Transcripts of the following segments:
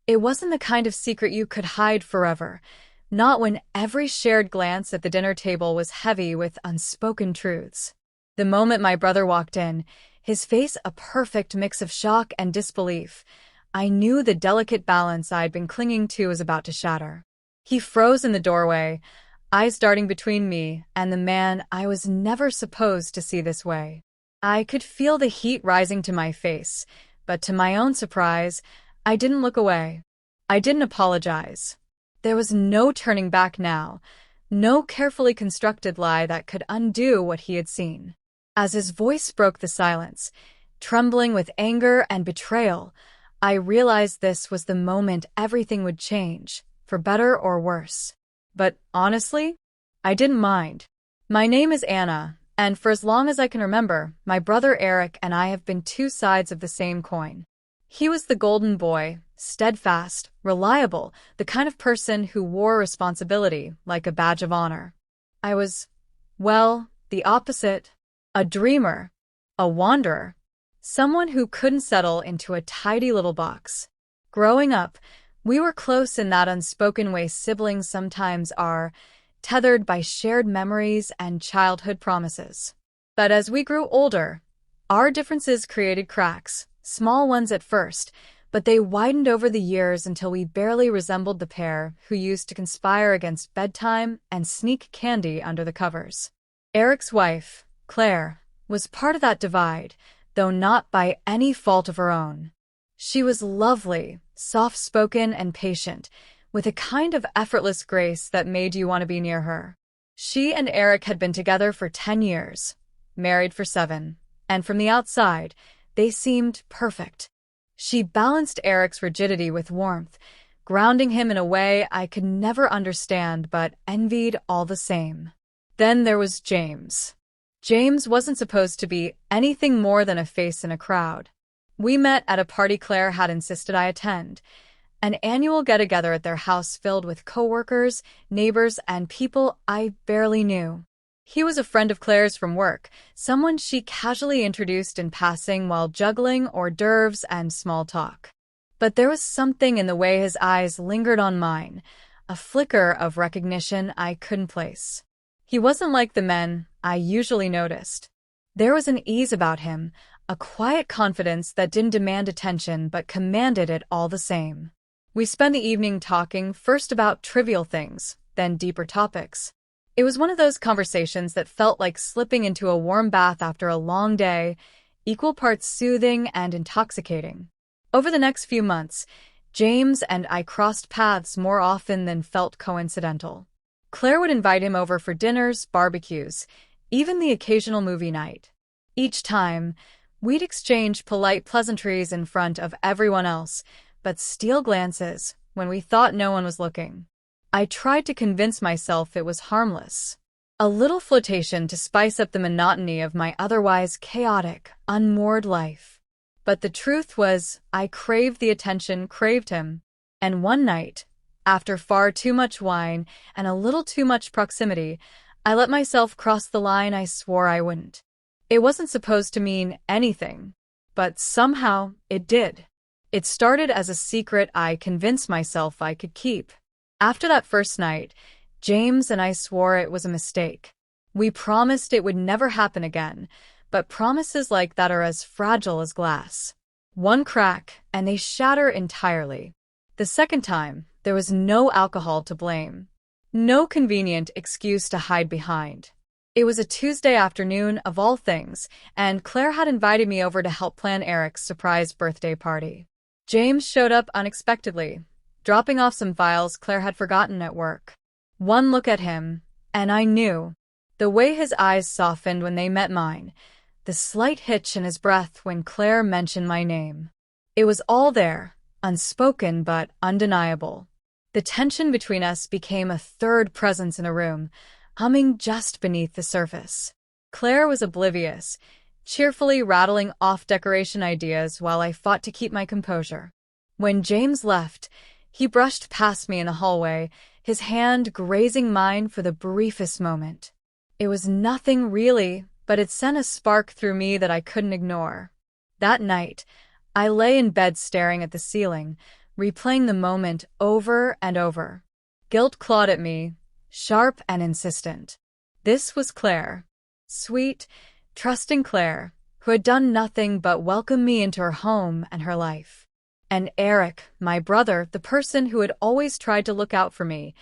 It wasn't the kind of secret you could hide forever, not when every shared glance at the dinner table was heavy with unspoken truths. The moment my brother walked in, his face a perfect mix of shock and disbelief, I knew the delicate balance I'd been clinging to was about to shatter. He froze in the doorway, eyes darting between me and the man I was never supposed to see this way. I could feel the heat rising to my face, but to my own surprise, I didn't look away. I didn't apologize. There was no turning back now, no carefully constructed lie that could undo what he had seen. As his voice broke the silence, trembling with anger and betrayal, I realized this was the moment everything would change, for better or worse. But honestly, I didn't mind. My name is Anna, and for as long as I can remember, my brother Eric and I have been two sides of the same coin. He was the golden boy, steadfast, reliable, the kind of person who wore responsibility like a badge of honor. I was, well, the opposite. A dreamer, a wanderer, someone who couldn't settle into a tidy little box. Growing up, we were close in that unspoken way siblings sometimes are, tethered by shared memories and childhood promises. But as we grew older, our differences created cracks, small ones at first, but they widened over the years until we barely resembled the pair who used to conspire against bedtime and sneak candy under the covers. Eric's wife, Claire, was part of that divide, though not by any fault of her own. She was lovely, soft-spoken and patient, with a kind of effortless grace that made you want to be near her. She and Eric had been together for 10 years, married for 7, and from the outside, they seemed perfect. She balanced Eric's rigidity with warmth, grounding him in a way I could never understand but envied all the same. Then there was James. James wasn't supposed to be anything more than a face in a crowd. We met at a party Claire had insisted I attend, an annual get-together at their house filled with coworkers, neighbors, and people I barely knew. He was a friend of Claire's from work, someone she casually introduced in passing while juggling hors d'oeuvres and small talk. But there was something in the way his eyes lingered on mine, a flicker of recognition I couldn't place. He wasn't like the men I usually noticed. There was an ease about him, a quiet confidence that didn't demand attention but commanded it all the same. We spent the evening talking first about trivial things, then deeper topics. It was one of those conversations that felt like slipping into a warm bath after a long day, equal parts soothing and intoxicating. Over the next few months, James and I crossed paths more often than felt coincidental. Claire would invite him over for dinners, barbecues, even the occasional movie night. Each time, we'd exchange polite pleasantries in front of everyone else, but steal glances when we thought no one was looking. I tried to convince myself it was harmless. A little flirtation to spice up the monotony of my otherwise chaotic, unmoored life. But the truth was, I craved the attention, craved him. And one night, after far too much wine and a little too much proximity, I let myself cross the line I swore I wouldn't. It wasn't supposed to mean anything, but somehow it did. It started as a secret I convinced myself I could keep. After that first night, James and I swore it was a mistake. We promised it would never happen again, but promises like that are as fragile as glass. One crack, and they shatter entirely. The second time, there was no alcohol to blame. No convenient excuse to hide behind. It was a Tuesday afternoon of all things, and Claire had invited me over to help plan Eric's surprise birthday party. James showed up unexpectedly, dropping off some files Claire had forgotten at work. One look at him, and I knew. The way his eyes softened when they met mine, the slight hitch in his breath when Claire mentioned my name. It was all there, unspoken but undeniable. The tension between us became a third presence in a room, humming just beneath the surface. Claire was oblivious, cheerfully rattling off decoration ideas while I fought to keep my composure. When James left, he brushed past me in the hallway, his hand grazing mine for the briefest moment. It was nothing really, but it sent a spark through me that I couldn't ignore. That night, I lay in bed staring at the ceiling, replaying the moment over and over. Guilt clawed at me, sharp and insistent. This was Claire. Sweet, trusting Claire, who had done nothing but welcome me into her home and her life. And Eric, my brother, the person who had always tried to look out for me,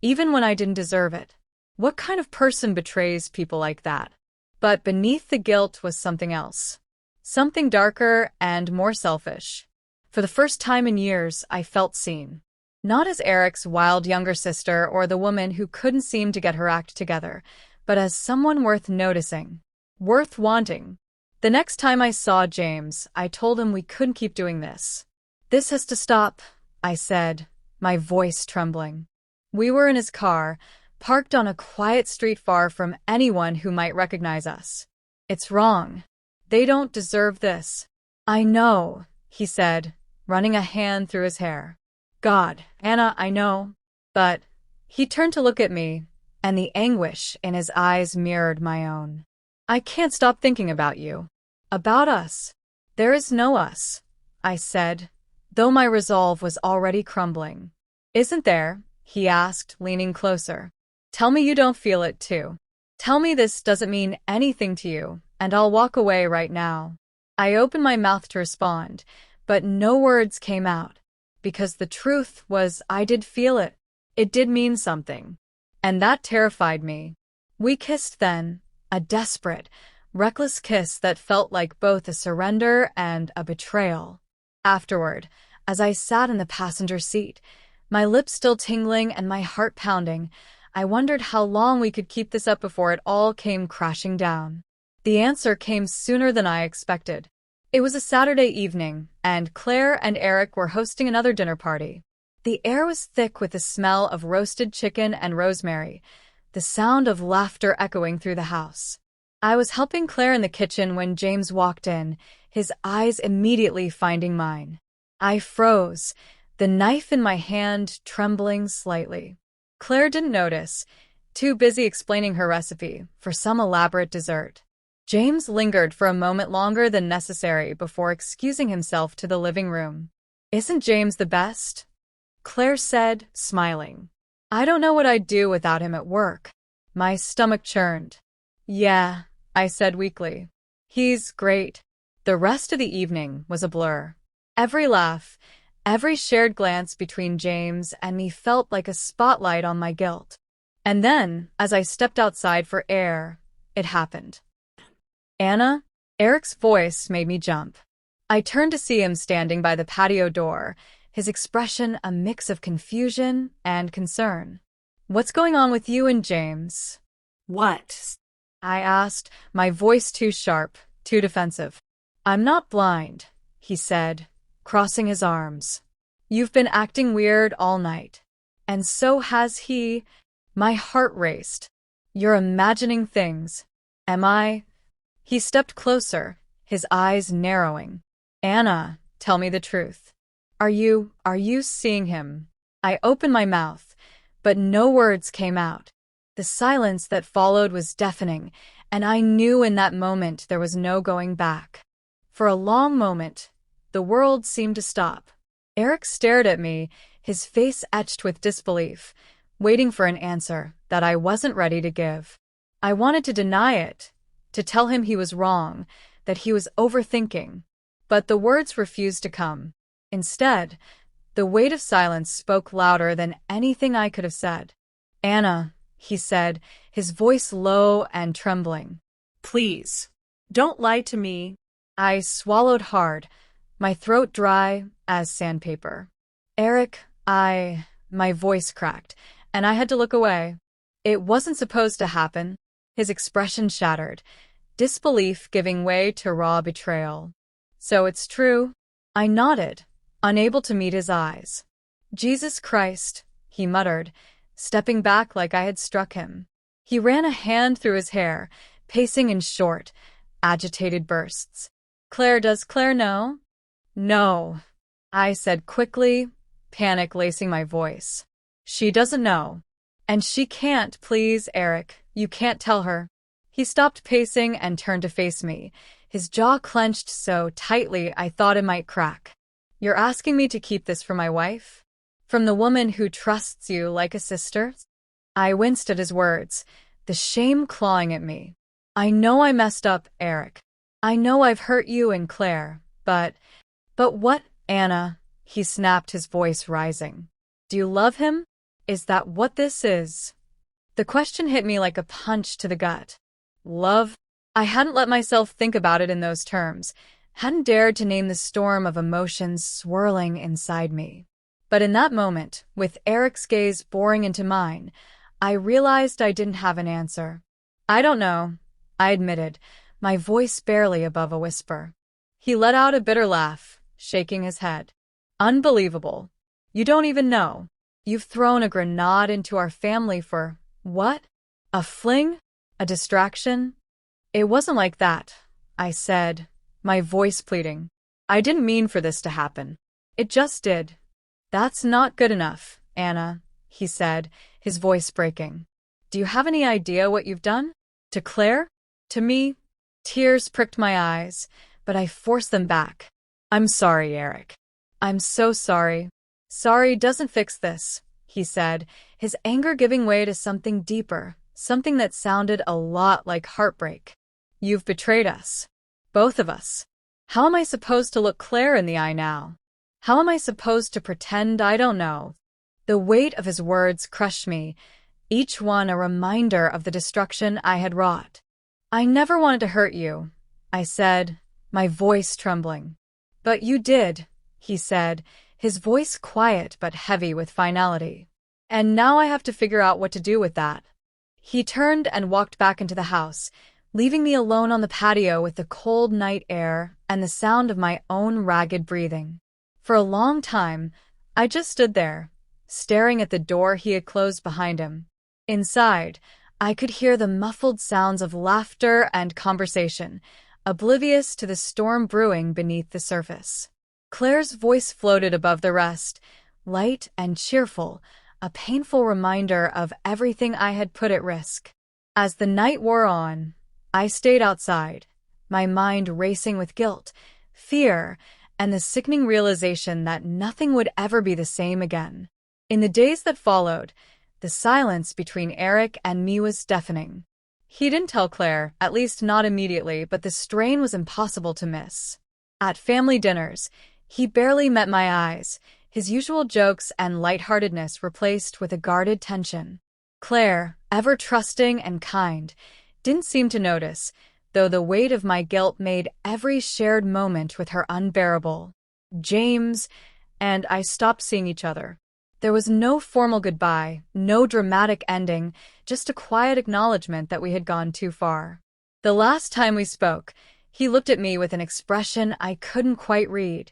even when I didn't deserve it. What kind of person betrays people like that? But beneath the guilt was something else. Something darker and more selfish. For the first time in years, I felt seen. Not as Eric's wild younger sister or the woman who couldn't seem to get her act together, but as someone worth noticing, worth wanting. The next time I saw James, I told him we couldn't keep doing this. "This has to stop," I said, my voice trembling. We were in his car, parked on a quiet street far from anyone who might recognize us. "It's wrong. They don't deserve this." "I know," he said, running a hand through his hair. "God, Anna, I know." But he turned to look at me, and the anguish in his eyes mirrored my own. "I can't stop thinking about you. About us. There is no us," I said, though my resolve was already crumbling. "Isn't there?" he asked, leaning closer. "Tell me you don't feel it too. Tell me this doesn't mean anything to you, and I'll walk away right now." I opened my mouth to respond, but no words came out, because the truth was I did feel it. It did mean something. And that terrified me. We kissed then, a desperate, reckless kiss that felt like both a surrender and a betrayal. Afterward, as I sat in the passenger seat, my lips still tingling and my heart pounding, I wondered how long we could keep this up before it all came crashing down. The answer came sooner than I expected. It was a Saturday evening, and Claire and Eric were hosting another dinner party. The air was thick with the smell of roasted chicken and rosemary, the sound of laughter echoing through the house. I was helping Claire in the kitchen when James walked in, his eyes immediately finding mine. I froze, the knife in my hand trembling slightly. Claire didn't notice, too busy explaining her recipe for some elaborate dessert. James lingered for a moment longer than necessary before excusing himself to the living room. "Isn't James the best?" Claire said, smiling. "I don't know what I'd do without him at work." My stomach churned. "Yeah," I said weakly. "He's great." The rest of the evening was a blur. Every laugh, every shared glance between James and me felt like a spotlight on my guilt. And then, as I stepped outside for air, it happened. "Anna?" Eric's voice made me jump. I turned to see him standing by the patio door, his expression a mix of confusion and concern. "What's going on with you and James?" "What?" I asked, my voice too sharp, too defensive. "I'm not blind," he said, crossing his arms. "You've been acting weird all night. And so has he." My heart raced. "You're imagining things." "Am I?" He stepped closer, his eyes narrowing. "Anna, tell me the truth. Are you seeing him?" I opened my mouth, but no words came out. The silence that followed was deafening, and I knew in that moment there was no going back. For a long moment, the world seemed to stop. Eric stared at me, his face etched with disbelief, waiting for an answer that I wasn't ready to give. I wanted to deny it, to tell him he was wrong, that he was overthinking. But the words refused to come. Instead, the weight of silence spoke louder than anything I could have said. "Anna," he said, his voice low and trembling. "Please, don't lie to me." I swallowed hard, my throat dry as sandpaper. "Eric, my voice cracked, and I had to look away. It wasn't supposed to happen." His expression shattered, disbelief giving way to raw betrayal. "So it's true?" I nodded, unable to meet his eyes. "Jesus Christ," he muttered, stepping back like I had struck him. He ran a hand through his hair, pacing in short, agitated bursts. Does Claire know?" "No," I said quickly, panic lacing my voice. "She doesn't know. And she can't, please, Eric, you can't tell her." He stopped pacing and turned to face me, his jaw clenched so tightly I thought it might crack. You're asking me to keep this from my wife? From the woman who trusts you like a sister? I winced at his words, the shame clawing at me. I know I messed up, Eric. I know I've hurt you and Claire, but what, Anna? He snapped, his voice rising. Do you love him? Is that what this is? The question hit me like a punch to the gut. Love? I hadn't let myself think about it in those terms, hadn't dared to name the storm of emotions swirling inside me. But in that moment, with Eric's gaze boring into mine, I realized I didn't have an answer. I don't know, I admitted, my voice barely above a whisper. He let out a bitter laugh, shaking his head. Unbelievable. You don't even know. You've thrown a grenade into our family for, what? A fling? A distraction? It wasn't like that, I said, my voice pleading. I didn't mean for this to happen. It just did. That's not good enough, Anna, he said, his voice breaking. Do you have any idea what you've done? To Claire? To me? Tears pricked my eyes, but I forced them back. I'm sorry, Eric. I'm so sorry. Sorry doesn't fix this, he said, his anger giving way to something deeper, something that sounded a lot like heartbreak. You've betrayed us. Both of us. How am I supposed to look Claire in the eye now? How am I supposed to pretend I don't know? The weight of his words crushed me, each one a reminder of the destruction I had wrought. I never wanted to hurt you, I said, my voice trembling. But you did, he said, his voice quiet but heavy with finality. And now I have to figure out what to do with that. He turned and walked back into the house, leaving me alone on the patio with the cold night air and the sound of my own ragged breathing. For a long time, I just stood there, staring at the door he had closed behind him. Inside, I could hear the muffled sounds of laughter and conversation, oblivious to the storm brewing beneath the surface. Claire's voice floated above the rest, light and cheerful, a painful reminder of everything I had put at risk. As the night wore on, I stayed outside, my mind racing with guilt, fear, and the sickening realization that nothing would ever be the same again. In the days that followed, the silence between Eric and me was deafening. He didn't tell Claire, at least not immediately, but the strain was impossible to miss. At family dinners, he barely met my eyes, his usual jokes and lightheartedness replaced with a guarded tension. Claire, ever trusting and kind, didn't seem to notice, though the weight of my guilt made every shared moment with her unbearable. James and I stopped seeing each other. There was no formal goodbye, no dramatic ending, just a quiet acknowledgement that we had gone too far. The last time we spoke, he looked at me with an expression I couldn't quite read,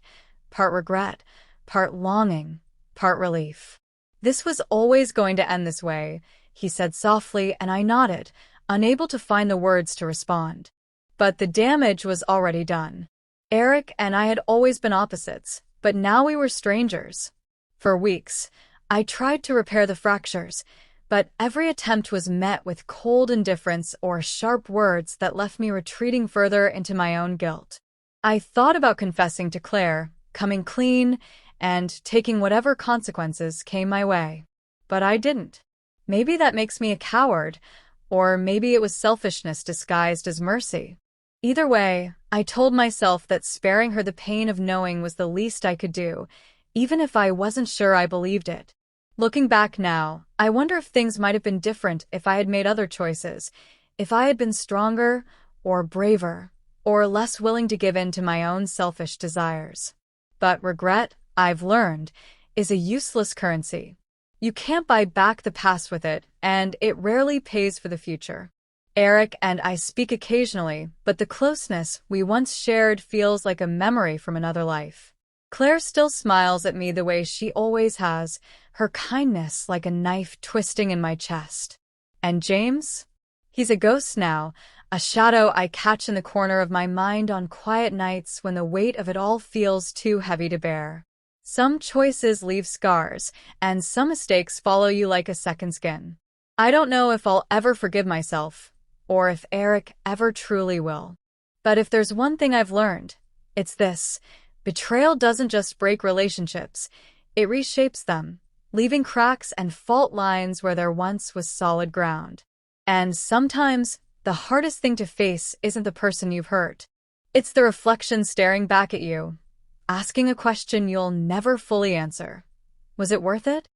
part regret, part longing, part relief. This was always going to end this way, he said softly, and I nodded, unable to find the words to respond. But the damage was already done. Eric and I had always been opposites, but now we were strangers. For weeks, I tried to repair the fractures, but every attempt was met with cold indifference or sharp words that left me retreating further into my own guilt. I thought about confessing to Claire, coming clean, and taking whatever consequences came my way. But I didn't. Maybe that makes me a coward, or maybe it was selfishness disguised as mercy. Either way, I told myself that sparing her the pain of knowing was the least I could do, even if I wasn't sure I believed it. Looking back now, I wonder if things might have been different if I had made other choices, if I had been stronger, or braver, or less willing to give in to my own selfish desires. But regret, I've learned, is a useless currency. You can't buy back the past with it, and it rarely pays for the future. Eric and I speak occasionally, but the closeness we once shared feels like a memory from another life. Claire still smiles at me the way she always has, her kindness like a knife twisting in my chest. And James? He's a ghost now, a shadow I catch in the corner of my mind on quiet nights when the weight of it all feels too heavy to bear. Some choices leave scars, and some mistakes follow you like a second skin. I don't know if I'll ever forgive myself, or if Eric ever truly will. But if there's one thing I've learned, it's this. Betrayal doesn't just break relationships, it reshapes them, leaving cracks and fault lines where there once was solid ground. And sometimes, the hardest thing to face isn't the person you've hurt. It's the reflection staring back at you, asking a question you'll never fully answer. Was it worth it?